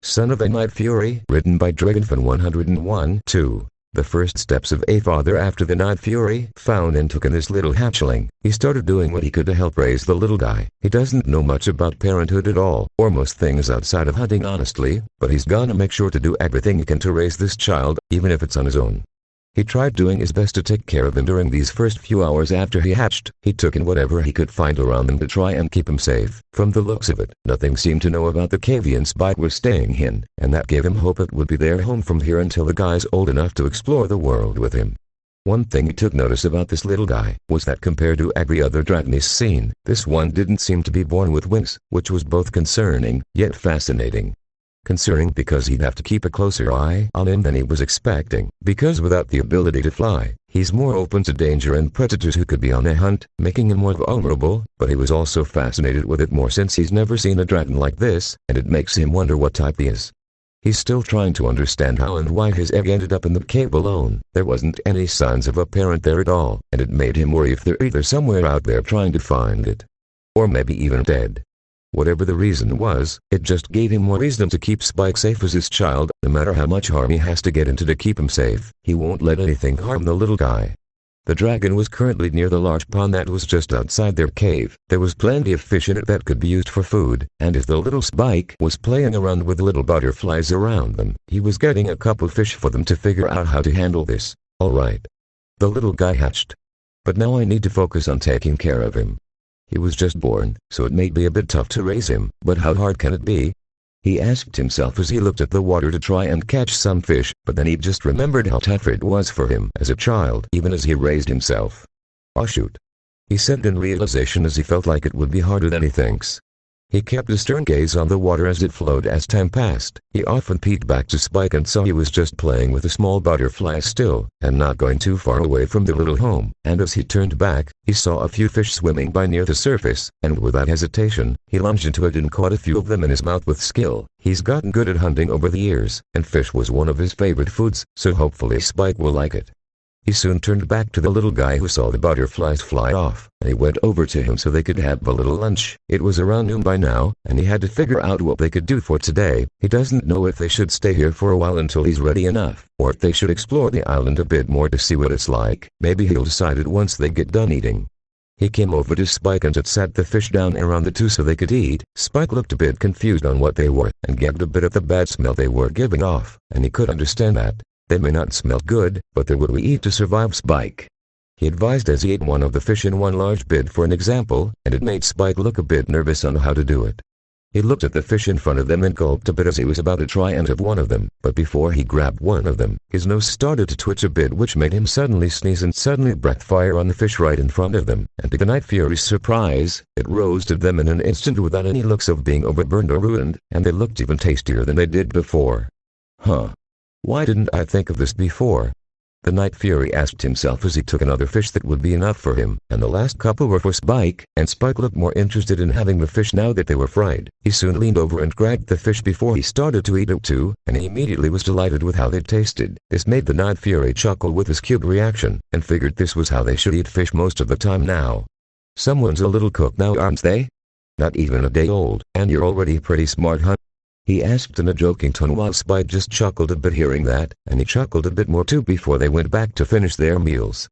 Son of a Night Fury, written by Dragonfan 101. 2. The first steps of a father after the Night Fury found and took in this little hatchling. He started doing what he could to help raise the little guy. He doesn't know much about parenthood at all, or most things outside of hunting honestly, but he's gonna make sure to do everything he can to raise this child, even if it's on his own. He tried doing his best to take care of him during these first few hours after he hatched. He took in whatever he could find around him to try and keep him safe. From the looks of it, nothing seemed to know about the cave Spike was staying in, and that gave him hope it would be their home from here until the guy's old enough to explore the world with him. One thing he took notice about this little guy was that compared to every other dragon he's seen, this one didn't seem to be born with wings, which was both concerning, yet fascinating. Concerning because he'd have to keep a closer eye on him than he was expecting, because without the ability to fly, he's more open to danger and predators who could be on a hunt, making him more vulnerable, but he was also fascinated with it more since he's never seen a dragon like this, and it makes him wonder what type he is. He's still trying to understand how and why his egg ended up in the cave alone. There wasn't any signs of a parent there at all, and it made him worry if they're either somewhere out there trying to find it, or maybe even dead. Whatever the reason was, it just gave him more reason to keep Spike safe as his child. No matter how much harm he has to get into to keep him safe, he won't let anything harm the little guy. The dragon was currently near the large pond that was just outside their cave. There was plenty of fish in it that could be used for food, and as the little Spike was playing around with little butterflies around them, he was getting a couple fish for them to figure out how to handle this. Alright. The little guy hatched. But now I need to focus on taking care of him. He was just born, so it may be a bit tough to raise him, but how hard can it be? He asked himself as he looked at the water to try and catch some fish, but then he just remembered how tough it was for him as a child, even as he raised himself. "Oh shoot," he said in realization as he felt like it would be harder than he thinks. He kept a stern gaze on the water as it flowed as time passed. He often peeked back to Spike and saw he was just playing with a small butterfly still, and not going too far away from the little home. And as he turned back, he saw a few fish swimming by near the surface, and without hesitation, he lunged into it and caught a few of them in his mouth with skill. He's gotten good at hunting over the years, and fish was one of his favorite foods, so hopefully Spike will like it. He soon turned back to the little guy who saw the butterflies fly off, and he went over to him so they could have a little lunch. It was around noon by now, and he had to figure out what they could do for today. He doesn't know if they should stay here for a while until he's ready enough, or if they should explore the island a bit more to see what it's like. Maybe he'll decide it once they get done eating. He came over to Spike and sat the fish down around the two so they could eat. Spike looked a bit confused on what they were, and gagged a bit at the bad smell they were giving off, and he could understand that. They may not smell good, but they're what we eat to survive, Spike. He advised as he ate one of the fish in one large bit for an example, and it made Spike look a bit nervous on how to do it. He looked at the fish in front of them and gulped a bit as he was about to try and have one of them, but before he grabbed one of them, his nose started to twitch a bit, which made him suddenly sneeze and suddenly breath fire on the fish right in front of them, and to the Night Fury's surprise, it roasted them in an instant without any looks of being overburned or ruined, and they looked even tastier than they did before. Huh. Why didn't I think of this before? The Night Fury asked himself as he took another fish that would be enough for him, and the last couple were for Spike, and Spike looked more interested in having the fish now that they were fried. He soon leaned over and grabbed the fish before he started to eat it too, and he immediately was delighted with how they tasted. This made the Night Fury chuckle with his cute reaction, and figured this was how they should eat fish most of the time now. Someone's a little cook now, aren't they? Not even a day old, and you're already pretty smart, huh? He asked in a joking tone while Spike just chuckled a bit hearing that, and he chuckled a bit more too before they went back to finish their meals.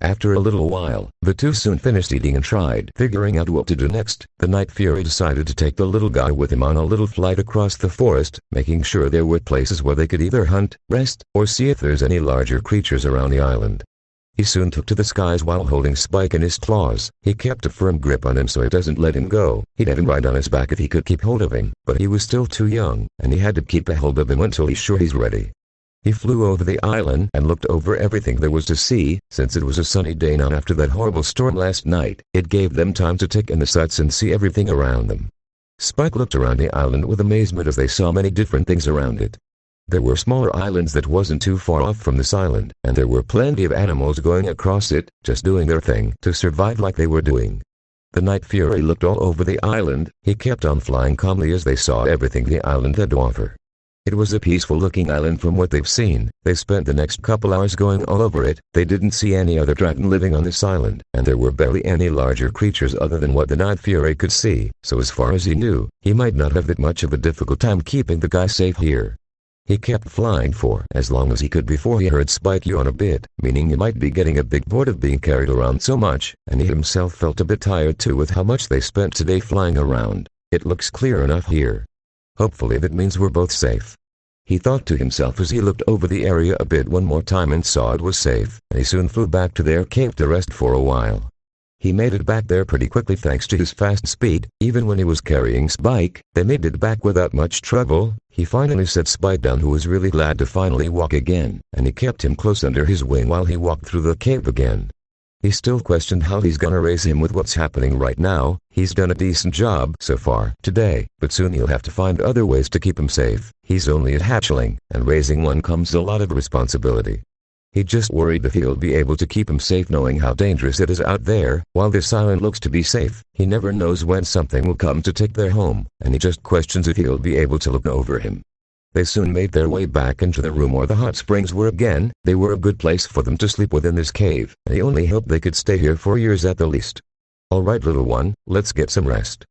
After a little while, the two soon finished eating and tried figuring out what to do next. The Night Fury decided to take the little guy with him on a little flight across the forest, making sure there were places where they could either hunt, rest, or see if there's any larger creatures around the island. He soon took to the skies while holding Spike in his claws. He kept a firm grip on him so he doesn't let him go. He'd have him right on his back if he could keep hold of him, but he was still too young, and he had to keep a hold of him until he's sure he's ready. He flew over the island and looked over everything there was to see. Since it was a sunny day now after that horrible storm last night, it gave them time to take in the sights and see everything around them. Spike looked around the island with amazement as they saw many different things around it. There were smaller islands that wasn't too far off from this island, and there were plenty of animals going across it, just doing their thing to survive like they were doing. The Night Fury looked all over the island. He kept on flying calmly as they saw everything the island had to offer. It was a peaceful-looking island from what they've seen. They spent the next couple hours going all over it. They didn't see any other dragon living on this island, and there were barely any larger creatures other than what the Night Fury could see, so as far as he knew, he might not have that much of a difficult time keeping the guy safe here. He kept flying for as long as he could before he heard Spike yawn a bit, meaning he might be getting a bit bored of being carried around so much, and he himself felt a bit tired too with how much they spent today flying around. It looks clear enough here. Hopefully that means we're both safe. He thought to himself as he looked over the area a bit one more time and saw it was safe, and he soon flew back to their cave to rest for a while. He made it back there pretty quickly thanks to his fast speed. Even when he was carrying Spike, they made it back without much trouble. He finally set Spike down, who was really glad to finally walk again, and he kept him close under his wing while he walked through the cave again. He still questioned how he's gonna raise him with what's happening right now. He's done a decent job so far today, but soon he'll have to find other ways to keep him safe. He's only a hatchling, and raising one comes a lot of responsibility. He just worried that he'll be able to keep him safe knowing how dangerous it is out there. While this island looks to be safe, he never knows when something will come to take their home, and he just questions if he'll be able to look over him. They soon made their way back into the room where the hot springs were again. They were a good place for them to sleep within this cave, and he only hoped they could stay here for years at the least. "Alright little one, let's get some rest,"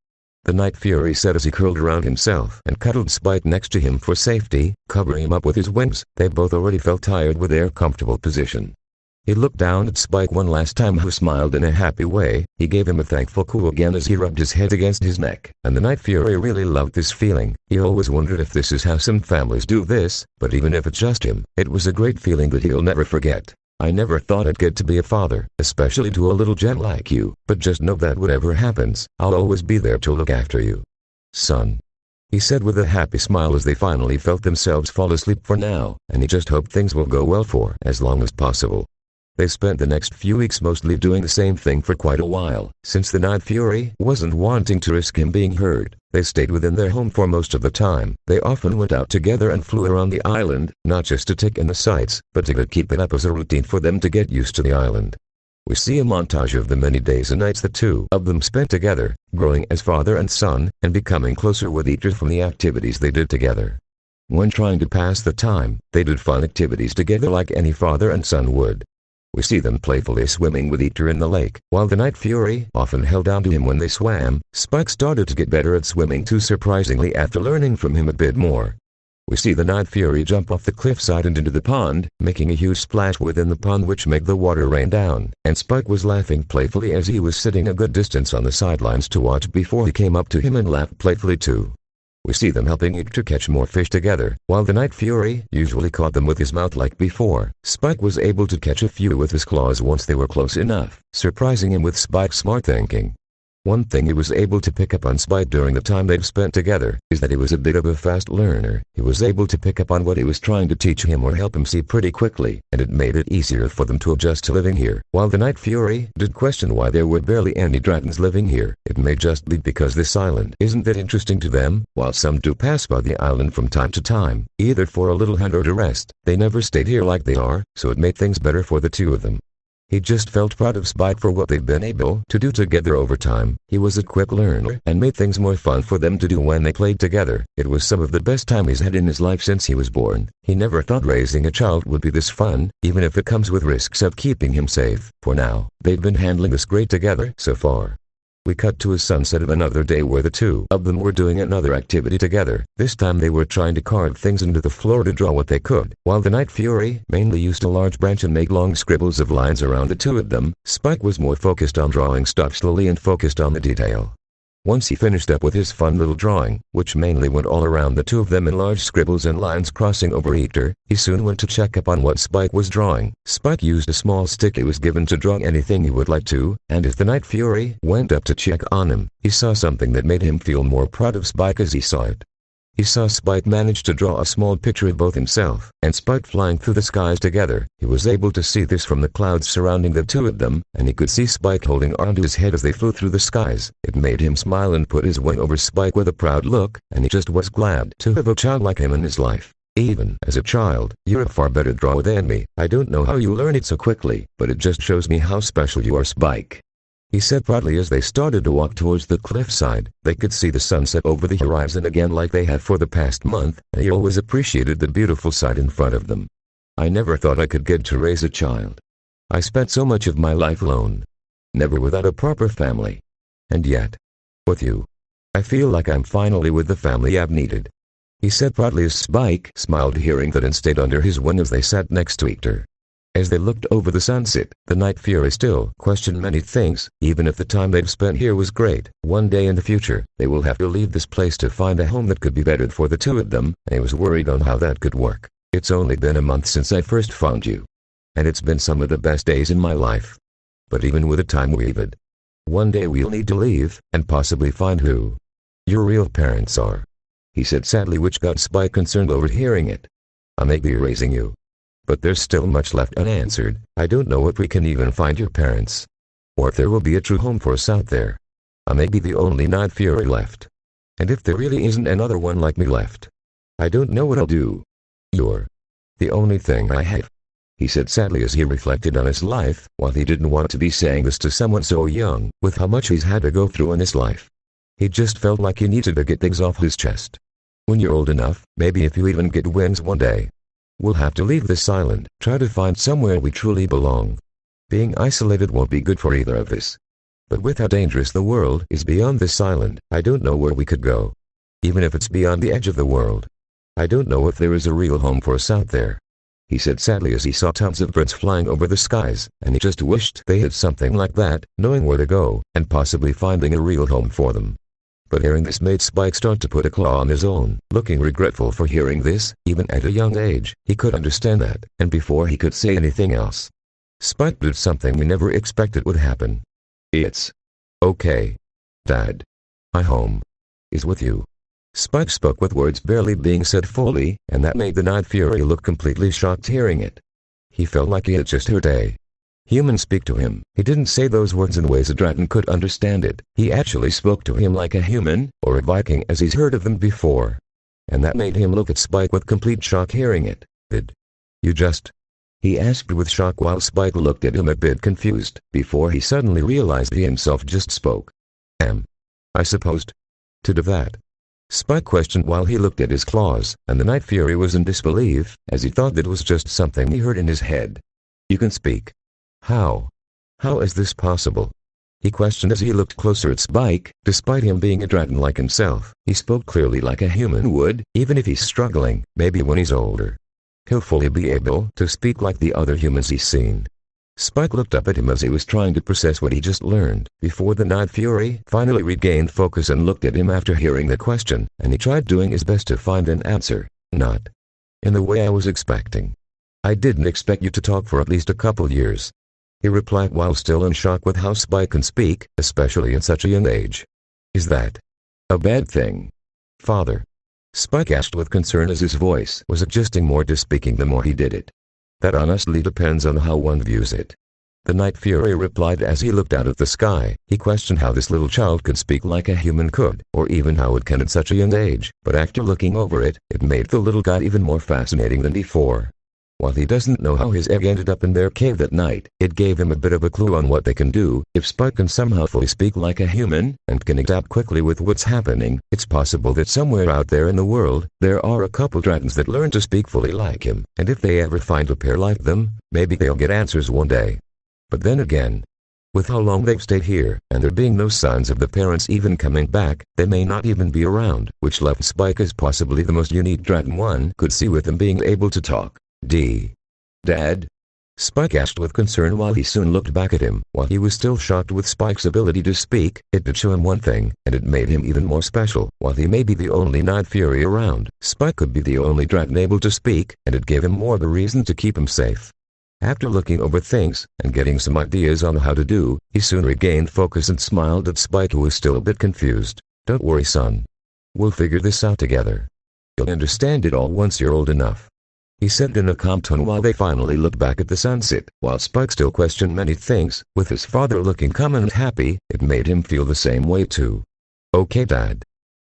the Night Fury said as he curled around himself and cuddled Spike next to him for safety, covering him up with his wings. They both already felt tired with their comfortable position. He looked down at Spike one last time, who smiled in a happy way. He gave him a thankful coo again as he rubbed his head against his neck, and the Night Fury really loved this feeling. He always wondered if this is how some families do this, but even if it's just him, it was a great feeling that he'll never forget. "I never thought I'd get to be a father, especially to a little gent like you, but just know that whatever happens, I'll always be there to look after you, son," he said with a happy smile as they finally felt themselves fall asleep for now, and he just hoped things will go well for as long as possible. They spent the next few weeks mostly doing the same thing for quite a while. Since the Night Fury wasn't wanting to risk him being hurt, they stayed within their home for most of the time. They often went out together and flew around the island, not just to take in the sights, but to keep it up as a routine for them to get used to the island. We see a montage of the many days and nights the two of them spent together, growing as father and son, and becoming closer with each other from the activities they did together. When trying to pass the time, they did fun activities together like any father and son would. We see them playfully swimming with each other in the lake. While the Night Fury often held on to him when they swam, Spike started to get better at swimming too, surprisingly, after learning from him a bit more. We see the Night Fury jump off the cliffside and into the pond, making a huge splash within the pond which made the water rain down, and Spike was laughing playfully as he was sitting a good distance on the sidelines to watch before he came up to him and laughed playfully too. We see them helping each to catch more fish together. While the Night Fury usually caught them with his mouth like before, Spike was able to catch a few with his claws once they were close enough, surprising him with Spike's smart thinking. One thing he was able to pick up on Spike during the time they'd spent together is that he was a bit of a fast learner. He was able to pick up on what he was trying to teach him or help him see pretty quickly, and it made it easier for them to adjust to living here. While the Night Fury did question why there were barely any dragons living here, it may just be because this island isn't that interesting to them. While some do pass by the island from time to time, either for a little hunt or to rest, they never stayed here like they are, so it made things better for the two of them. He just felt proud of Spike for what they've been able to do together over time. He was a quick learner and made things more fun for them to do when they played together. It was some of the best time he's had in his life since he was born. He never thought raising a child would be this fun, even if it comes with risks of keeping him safe. For now, they've been handling this great together so far. We cut to a sunset of another day where the two of them were doing another activity together. This time they were trying to carve things into the floor to draw what they could. While the Night Fury mainly used a large branch and made long scribbles of lines around the two of them, Spike was more focused on drawing stuff slowly and focused on the detail. Once he finished up with his fun little drawing, which mainly went all around the two of them in large scribbles and lines crossing over each other, he soon went to check up on what Spike was drawing. Spike used a small stick he was given to draw anything he would like to, and as the Night Fury went up to check on him, he saw something that made him feel more proud of Spike as he saw it. He saw Spike manage to draw a small picture of both himself and Spike flying through the skies together. He was able to see this from the clouds surrounding the two of them, and he could see Spike holding onto his head as they flew through the skies. It made him smile and put his wing over Spike with a proud look, and he just was glad to have a child like him in his life. Even as a child, you're a far better drawer than me. I don't know how you learn it so quickly, but it just shows me how special you are, Spike. he said proudly as they started to walk towards the cliffside. They could see the sunset over the horizon again like they had for the past month, and he always appreciated the beautiful sight in front of them. I never thought I could get to raise a child. I spent so much of my life alone. Never without a proper family. And yet, with you, I feel like I'm finally with the family I've needed. He said proudly as Spike smiled hearing that and stayed under his wing as they sat next to each other. As they looked over the sunset, the Night Fury still questioned many things. Even if the time they've spent here was great, one day in the future, they will have to leave this place to find a home that could be better for the two of them, and he was worried on how that could work. It's only been a month since I first found you. And it's been some of the best days in my life. But even with the time we've one day we'll need to leave, and possibly find who your real parents are. He said sadly, which got Spike concerned over hearing it. I may be raising you, but there's still much left unanswered. I don't know if we can even find your parents, or if there will be a true home for us out there. I may be the only Night Fury left. And if there really isn't another one like me left, I don't know what I'll do. You're the only thing I have, he said sadly as he reflected on his life. While he didn't want to be saying this to someone so young, with how much he's had to go through in his life, he just felt like he needed to get things off his chest. When you're old enough, maybe if you even get wings one day, we'll have to leave this island, try to find somewhere we truly belong. Being isolated won't be good for either of us. But with how dangerous the world is beyond this island, I don't know where we could go. Even if it's beyond the edge of the world, I don't know if there is a real home for us out there. He said sadly as he saw tons of birds flying over the skies, and he just wished they had something like that, knowing where to go, and possibly finding a real home for them. But hearing this made Spike start to put a claw on his own, looking regretful for hearing this. Even at a young age, he could understand that, and before he could say anything else, Spike did something we never expected would happen. It's okay, Dad. My home is with you. Spike spoke with words barely being said fully, and that made the Night Fury look completely shocked hearing it. He felt like he had just heard a human speak to him. He didn't say those words in ways a dragon could understand it. He actually spoke to him like a human, or a Viking as he's heard of them before. And that made him look at Spike with complete shock hearing it. Did you just? He asked with shock while Spike looked at him a bit confused, before he suddenly realized he himself just spoke. Am I supposed to do that? Spike questioned while he looked at his claws, and the Night Fury was in disbelief, as he thought that it was just something he heard in his head. You can speak. How? How is this possible? He questioned as he looked closer at Spike. Despite him being a dragon like himself, he spoke clearly like a human would. Even if he's struggling, maybe when he's older, he'll fully be able to speak like the other humans he's seen. Spike looked up at him as he was trying to process what he just learned, before the Night Fury finally regained focus and looked at him after hearing the question, and he tried doing his best to find an answer. Not in the way I was expecting. I didn't expect you to talk for at least a couple years, he replied while still in shock with how Spike can speak, especially at such a young age. Is that a bad thing, Father? Spike asked with concern as his voice was adjusting more to speaking the more he did it. That honestly depends on how one views it, the Night Fury replied as he looked out at the sky. He questioned how this little child could speak like a human could, or even how it can at such a young age, but after looking over it, it made the little guy even more fascinating than before. While he doesn't know how his egg ended up in their cave that night, it gave him a bit of a clue on what they can do. If Spike can somehow fully speak like a human, and can adapt quickly with what's happening, it's possible that somewhere out there in the world, there are a couple dragons that learn to speak fully like him, and if they ever find a pair like them, maybe they'll get answers one day. But then again, with how long they've stayed here, and there being no signs of the parents even coming back, they may not even be around, which left Spike as possibly the most unique dragon one could see with them being able to talk. Dad? Spike asked with concern while he soon looked back at him. While he was still shocked with Spike's ability to speak, it did show him one thing, and it made him even more special. While he may be the only Night Fury around, Spike could be the only dragon able to speak, and it gave him more of a reason to keep him safe. After looking over things, and getting some ideas on how to do, he soon regained focus and smiled at Spike, who was still a bit confused. Don't worry, son. We'll figure this out together. You'll understand it all once you're old enough, he said in a calm tone while they finally looked back at the sunset. While Spike still questioned many things, with his father looking calm and happy, it made him feel the same way too. Okay, Dad.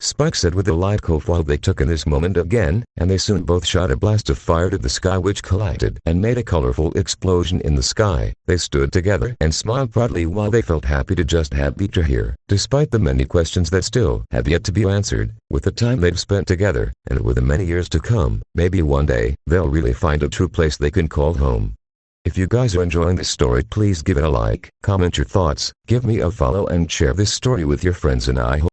Spike said with a light cough while they took in this moment again, and they soon both shot a blast of fire to the sky which collided and made a colorful explosion in the sky. They stood together and smiled proudly while they felt happy to just have Beecher here, despite the many questions that still have yet to be answered. With the time they've spent together, and with the many years to come, maybe one day, they'll really find a true place they can call home. If you guys are enjoying this story, please give it a like, comment your thoughts, give me a follow and share this story with your friends, and I hope